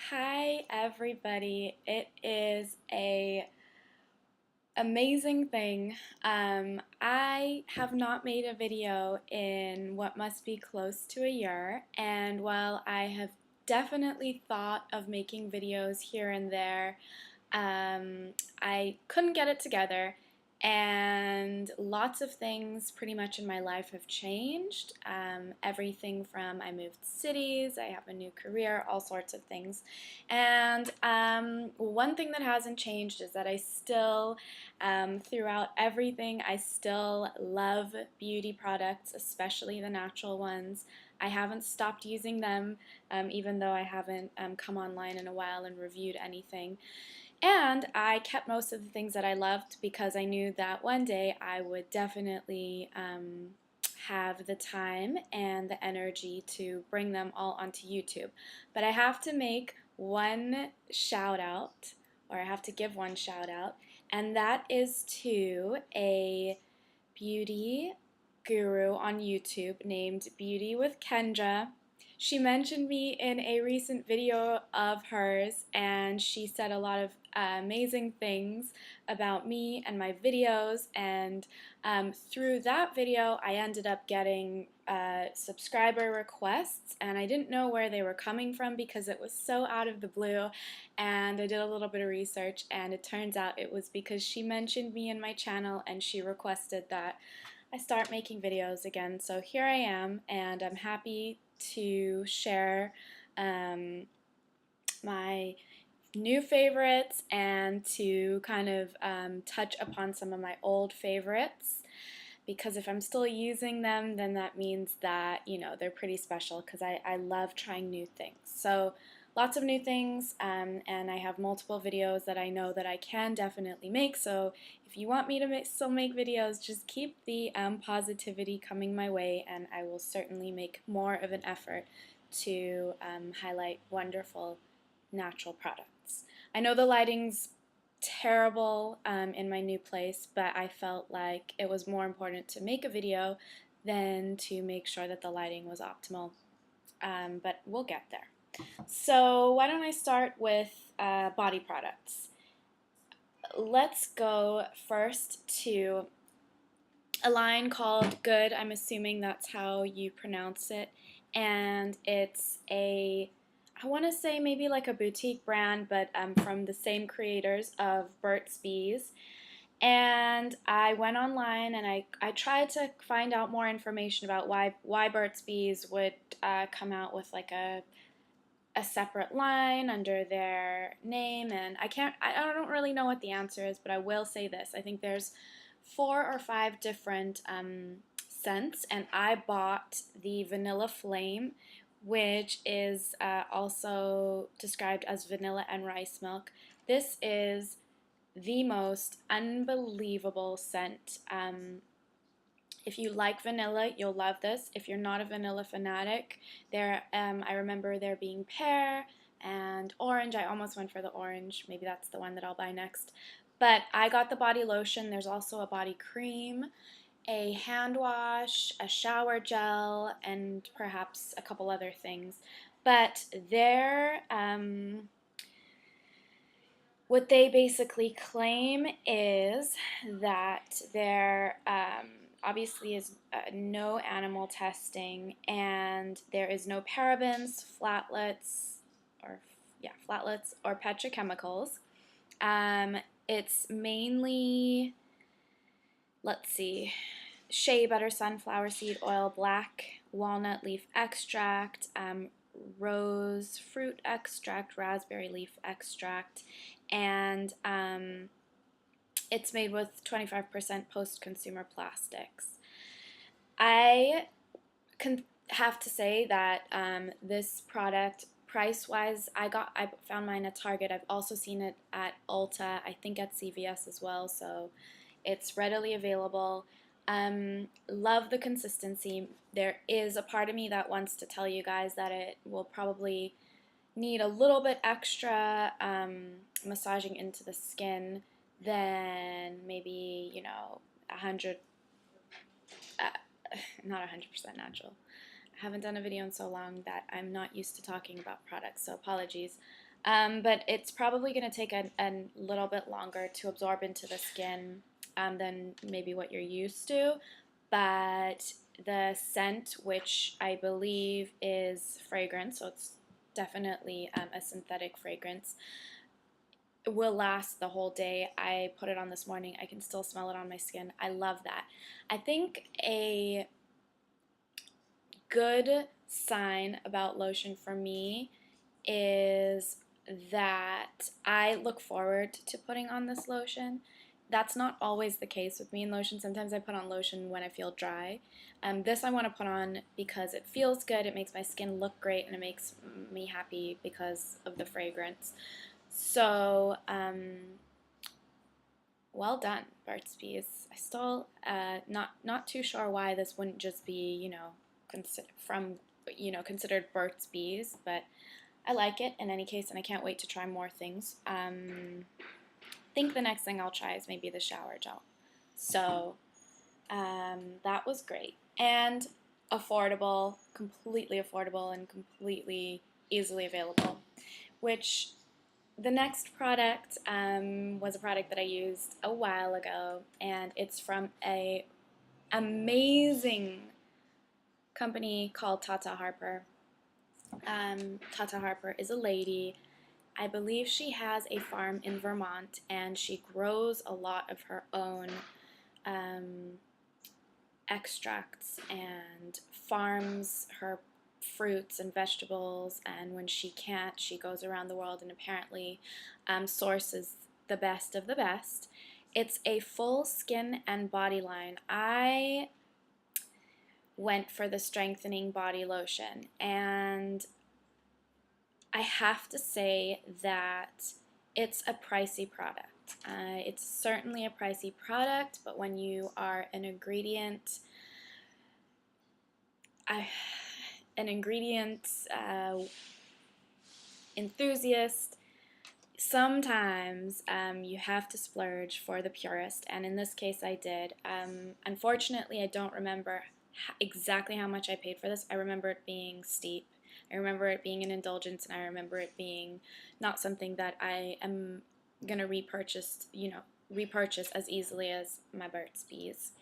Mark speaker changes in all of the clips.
Speaker 1: Hi everybody. It is a amazing thing. I have not made a video in what must be close to a year, and while I have definitely thought of making videos here and there, I couldn't get it together, and lots of things pretty much in my life have changed. Everything from I moved cities, I have a new career, all sorts of things. And one thing that hasn't changed is that I still, throughout everything, I still love beauty products, especially the natural ones. I haven't stopped using them, even though I haven't come online in a while and reviewed anything. And I kept most of the things that I loved because I knew that one day I would definitely have the time and the energy to bring them all onto YouTube. But I have to make one shout out, or I have to give one shout out, and that is to a beauty guru on YouTube named Beauty with Kendra. She mentioned me in a recent video of hers, and she said a lot of amazing things about me and my videos, and through that video I ended up getting subscriber requests, and I didn't know where they were coming from because it was so out of the blue, and I did a little bit of research, and it turns out it was because she mentioned me in my channel and she requested that I start making videos again. So here I am, and I'm happy to share my new favorites and to kind of touch upon some of my old favorites, because if I'm still using them, then that means that, you know, they're pretty special, because I love trying new things. So lots of new things, and I have multiple videos that I know that I can definitely make. So if you want me to still make videos, just keep the positivity coming my way, and I will certainly make more of an effort to highlight wonderful natural products. I know the lighting's terrible in my new place, but I felt like it was more important to make a video than to make sure that the lighting was optimal. But we'll get there. So why don't I start with body products. Let's go first to a line called Good. I'm assuming that's how you pronounce it. And it's a, I want to say maybe like a boutique brand, but from the same creators of Burt's Bees. And I went online and I tried to find out more information about why Burt's Bees would come out with like a separate line under their name, and I don't really know what the answer is, but I will say this. I think there's 4 or 5 different scents, and I bought the Vanilla Flame, which is also described as vanilla and rice milk. This is the most unbelievable scent. If you like vanilla, you'll love this. If you're not a vanilla fanatic, I remember there being pear and orange. I almost went for the orange. Maybe that's the one that I'll buy next. But I got the body lotion. There's also a body cream, a hand wash, a shower gel, and perhaps a couple other things. But what they basically claim is that there obviously is no animal testing, and there is no parabens, flatlets, or petrochemicals. It's mainly, let's see, shea butter, sunflower seed oil, black walnut leaf extract, rose fruit extract, raspberry leaf extract, and it's made with 25% post-consumer plastics. I have to say that this product, price-wise, I found mine at Target. I've also seen it at Ulta, I think at CVS as well, so it's readily available. Love the consistency. There is a part of me that wants to tell you guys that it will probably need a little bit extra massaging into the skin than maybe, you know, 100, not 100% natural. I haven't done a video in so long that I'm not used to talking about products, so apologies. But it's probably going to take a little bit longer to absorb into the skin than maybe what you're used to. But the scent, which I believe is fragrance, so it's definitely a synthetic fragrance, will last the whole day. I put it on this morning. I can still smell it on my skin. I love that. I think a good sign about lotion for me is that I look forward to putting on this lotion. That's not always the case with me in lotion. Sometimes I put on lotion when I feel dry. This I want to put on because it feels good, it makes my skin look great, and it makes me happy because of the fragrance. So, well done, Burt's Bees. I still not too sure why this wouldn't just be, considered Burt's Bees, but I like it in any case, and I can't wait to try more things. I think the next thing I'll try is maybe the shower gel. So that was great and affordable, completely affordable, and completely easily available. Which the next product was a product that I used a while ago, and it's from a amazing company called Tata Harper. Tata Harper is a lady. I believe she has a farm in Vermont, and she grows a lot of her own extracts and farms her fruits and vegetables, and when she can't, she goes around the world and apparently sources the best of the best. It's a full skin and body line. I went for the strengthening body lotion, and I have to say that it's a pricey product. It's certainly a pricey product, but when you are an ingredient enthusiast, sometimes you have to splurge for the purest, and in this case I did. Unfortunately, I don't remember exactly how much I paid for this. I remember it being steep. I remember it being an indulgence, and I remember it being not something that I am going to repurchase as easily as my Burt's Bees.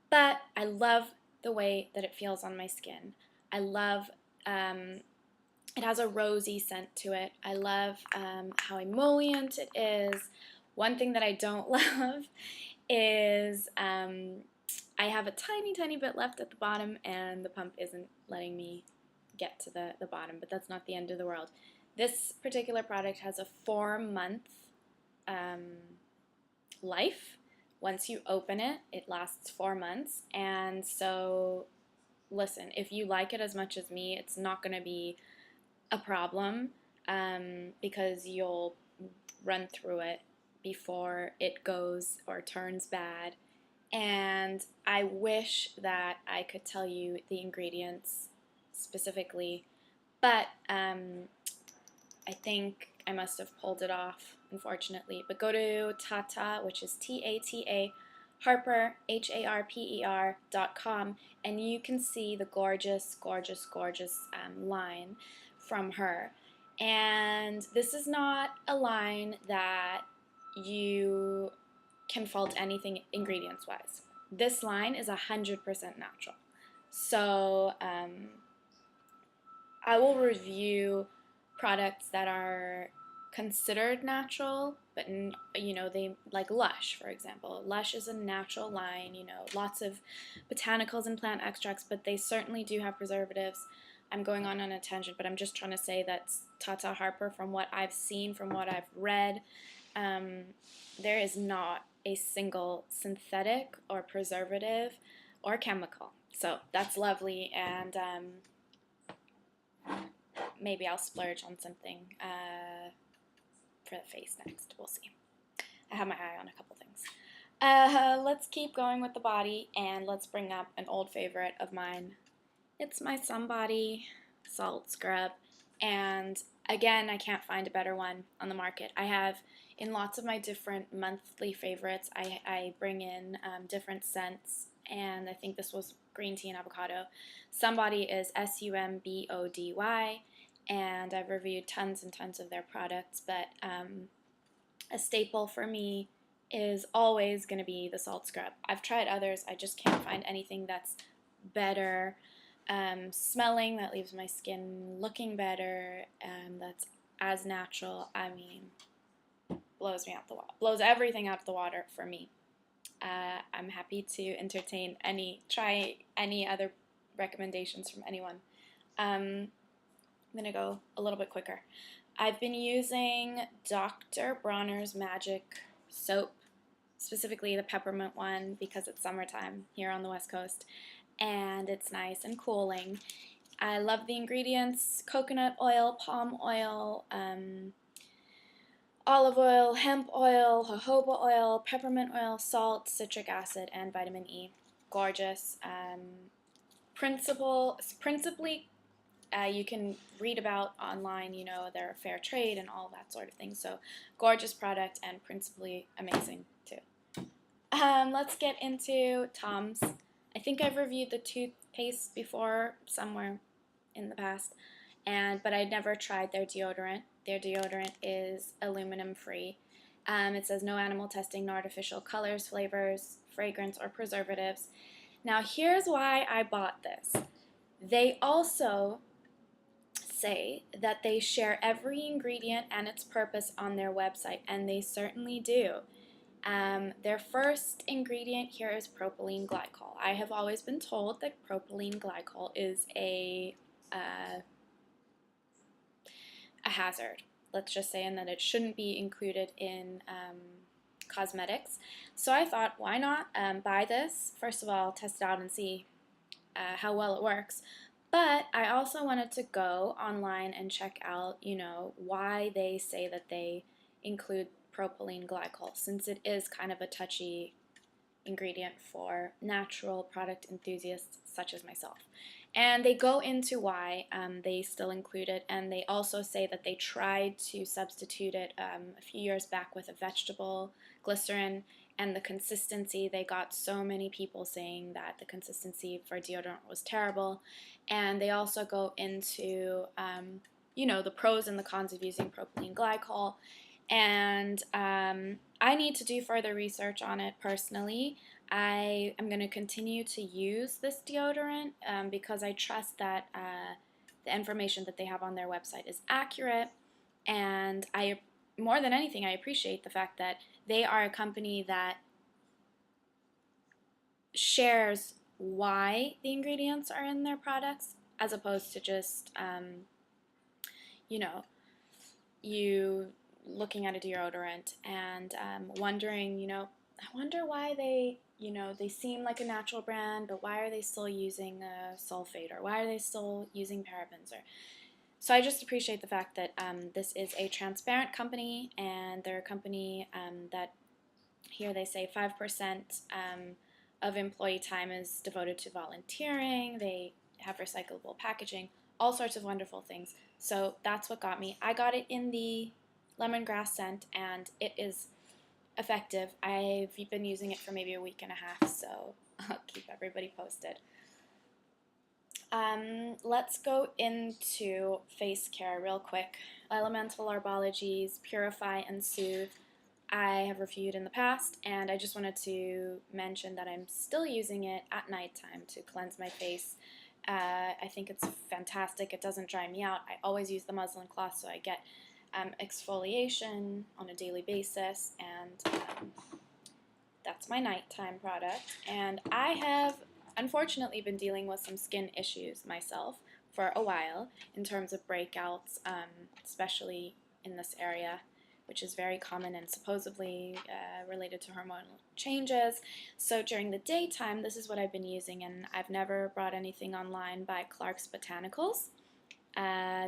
Speaker 1: But I love the way that it feels on my skin. I love it has a rosy scent to it. I love how emollient it is. One thing that I don't love is I have a tiny, tiny bit left at the bottom, and the pump isn't letting me get to the bottom, but that's not the end of the world. This particular product has a 4-month life. Once you open it, it lasts 4 months, and so listen, if you like it as much as me, it's not going to be a problem because you'll run through it before it goes or turns bad. And I wish that I could tell you the ingredients specifically, but I think I must have pulled it off, unfortunately. But go to Tata, which is Tata Harper, HARPER.com, and you can see the gorgeous, gorgeous, gorgeous line from her. And this is not a line that you can fault anything ingredients-wise. This line is 100% natural. So I will review products that are considered natural, but they like Lush, for example. Lush is a natural line, lots of botanicals and plant extracts, but they certainly do have preservatives. I'm going on a tangent, but I'm just trying to say that Tata Harper, from what I've seen, from what I've read, there is not a single synthetic or preservative or chemical. So that's lovely, and maybe I'll splurge on something for the face next. We'll see. I have my eye on a couple things. Let's keep going with the body, and let's bring up an old favorite of mine. It's my Sumbody Salt Scrub, and again, I can't find a better one on the market. I have, in lots of my different monthly favorites, I bring in different scents, and I think this was green tea and avocado. Sumbody is Sumbody, and I've reviewed tons and tons of their products, but a staple for me is always going to be the salt scrub. I've tried others, I just can't find anything that's better smelling, that leaves my skin looking better, that's as natural. I mean, blows me out the water, blows everything out of the water for me. I'm happy to entertain try any other recommendations from anyone. I'm going to go a little bit quicker. I've been using Dr. Bronner's Magic soap, specifically the peppermint one, because it's summertime here on the West Coast, and it's nice and cooling. I love the ingredients: coconut oil, palm oil, olive oil, hemp oil, jojoba oil, peppermint oil, salt, citric acid, and vitamin E. Gorgeous. Principally, you can read about online, you know, they're fair trade and all that sort of thing. So, gorgeous product and principally amazing too. Let's get into Tom's. I think I've reviewed the toothpaste before somewhere in the past, but I'd never tried their deodorant. Their deodorant is aluminum free. It says no animal testing, no artificial colors, flavors, fragrance, or preservatives. Now here's why I bought this. They also say that they share every ingredient and its purpose on their website, and they certainly do. Their first ingredient here is propylene glycol. I have always been told that propylene glycol is a hazard, let's just say, and that it shouldn't be included in cosmetics. So I thought, why not buy this? First of all, test it out and see how well it works. But I also wanted to go online and check out, you know, why they say that they include propylene glycol, since it is kind of a touchy ingredient for natural product enthusiasts such as myself. And they go into why they still include it, and they also say that they tried to substitute it a few years back with a vegetable glycerin, and the consistency, they got so many people saying that the consistency for deodorant was terrible. And they also go into, you know, the pros and the cons of using propylene glycol. And I need to do further research on it personally. I am going to continue to use this deodorant because I trust that the information that they have on their website is accurate, and more than anything, I appreciate the fact that they are a company that shares why the ingredients are in their products, as opposed to just, you know, you looking at a deodorant and wondering, you know, I wonder why they, you know, they seem like a natural brand, but why are they still using sulfate, or why are they still using parabens? So I just appreciate the fact that this is a transparent company, and they're a company that here they say 5% of employee time is devoted to volunteering. They have recyclable packaging, all sorts of wonderful things. So that's what got me. I got it in the lemongrass scent, and it is effective. I've been using it for maybe a week and a half, so I'll keep everybody posted. Let's go into face care real quick. Elemental Herbology's Purify and Soothe I have reviewed in the past, and I just wanted to mention that I'm still using it at nighttime to cleanse my face. I think it's fantastic. It doesn't dry me out. I always use the muslin cloth, so I get exfoliation on a daily basis, and that's my nighttime product. And I have unfortunately been dealing with some skin issues myself for a while in terms of breakouts, especially in this area, which is very common and supposedly related to hormonal changes. So during the daytime, this is what I've been using, and I've never brought anything online by Clark's Botanicals.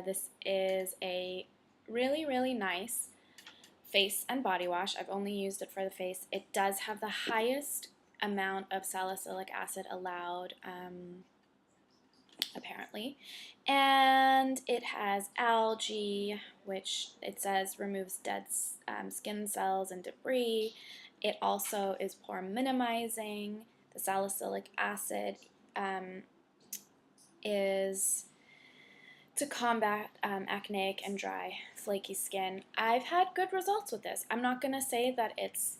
Speaker 1: This is a really, really nice face and body wash. I've only used it for the face. It does have the highest amount of salicylic acid allowed, apparently, and it has algae, which it says removes dead skin cells and debris. It also is pore minimizing. The salicylic acid is to combat acneic and dry, flaky skin. I've had good results with this. I'm not going to say that it's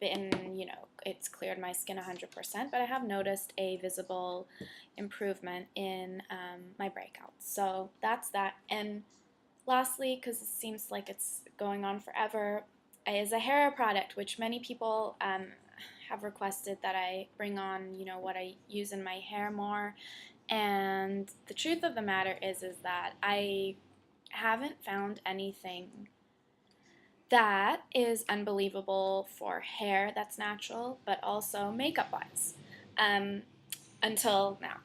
Speaker 1: been, it's cleared my skin 100%, but I have noticed a visible improvement in my breakouts. So that's that. And lastly, because it seems like it's going on forever, is a hair product, which many people have requested that I bring on, what I use in my hair more. And the truth of the matter is that I haven't found anything that is unbelievable for hair that's natural, but also makeup-wise, until now.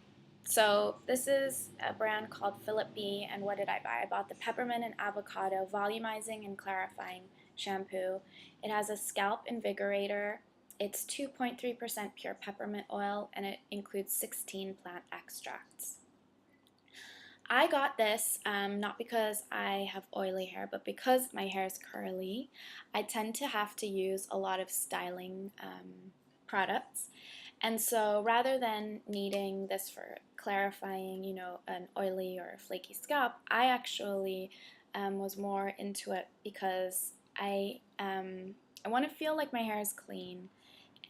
Speaker 1: So this is a brand called Philip B, and what did I buy? I bought the Peppermint and Avocado Volumizing and Clarifying Shampoo. It has a scalp invigorator. It's 2.3% pure peppermint oil, and it includes 16 plant extracts. I got this not because I have oily hair, but because my hair is curly. I tend to have to use a lot of styling products. And so rather than needing this for clarifying, an oily or flaky scalp, I actually was more into it because I want to feel like my hair is clean.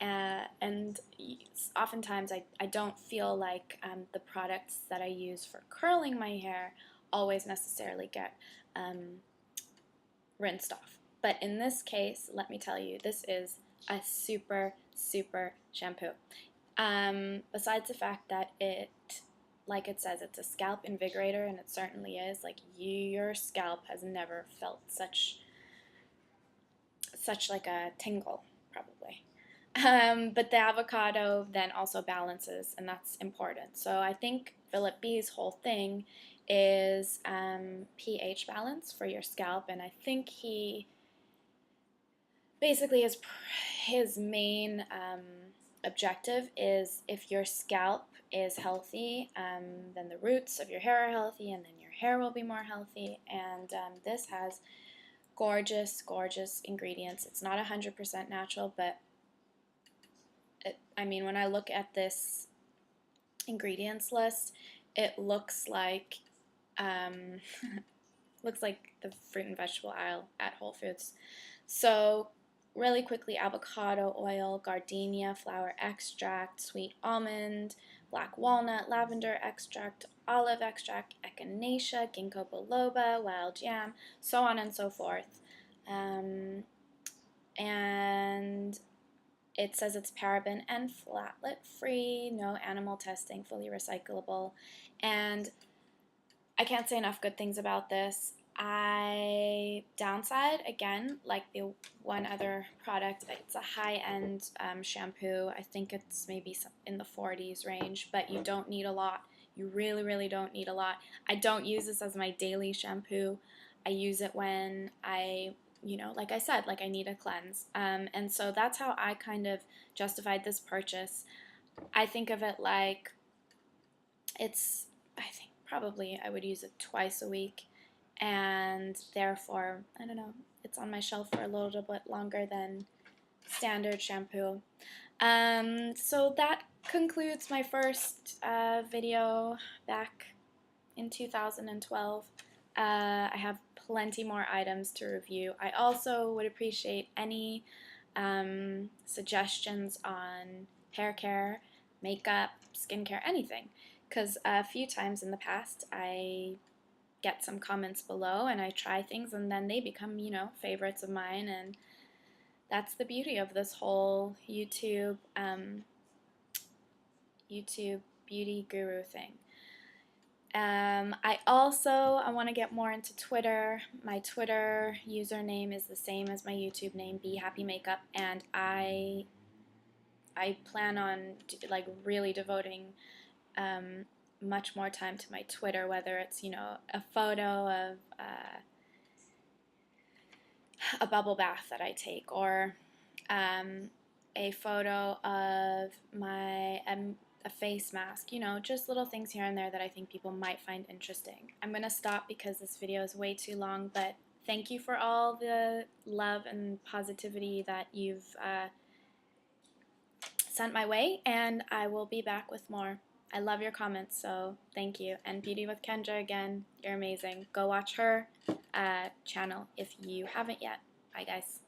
Speaker 1: And oftentimes I don't feel like the products that I use for curling my hair always necessarily get rinsed off. But in this case, let me tell you, this is a super, super shampoo. Besides the fact that it, like it says, it's a scalp invigorator, and it certainly is. Like, your scalp has never felt such like a tingle, probably. But the avocado then also balances, and that's important. So I think Philip B's whole thing is pH balance for your scalp, and I think he basically his main objective is if your scalp is healthy, then the roots of your hair are healthy, and then your hair will be more healthy. And this has gorgeous, gorgeous ingredients. It's not 100% natural, but when I look at this ingredients list, it looks like looks like the fruit and vegetable aisle at Whole Foods. So really quickly, avocado oil, gardenia flower extract, sweet almond, black walnut, lavender extract, olive extract, echinacea, ginkgo biloba, wild yam, so on and so forth. And it says it's paraben and flatlet free, no animal testing, fully recyclable, and I can't say enough good things about this. Downside, again, like the one other product, it's a high-end shampoo. I think it's maybe in the 40s range, but you don't need a lot. You really, really don't need a lot. I don't use this as my daily shampoo. I use it when like I said, like I need a cleanse. And so that's how I kind of justified this purchase. I think of it like I think probably I would use it twice a week, and therefore, I don't know, it's on my shelf for a little bit longer than standard shampoo. So that concludes my first video back in 2012. I have plenty more items to review. I also would appreciate any suggestions on hair care, makeup, skincare, anything. Because a few times in the past I get some comments below and I try things and then they become, favorites of mine, and that's the beauty of this whole YouTube beauty guru thing. I want to get more into Twitter. My Twitter username is the same as my YouTube name, Be Happy Makeup, and I plan on really devoting much more time to my Twitter, whether it's a photo of a bubble bath that I take, or a photo of a face mask, just little things here and there that I think people might find interesting. I'm going to stop because this video is way too long, but thank you for all the love and positivity that you've sent my way, and I will be back with more. I love your comments, so thank you. And Beauty with Kendra, again, you're amazing. Go watch her channel if you haven't yet. Bye, guys.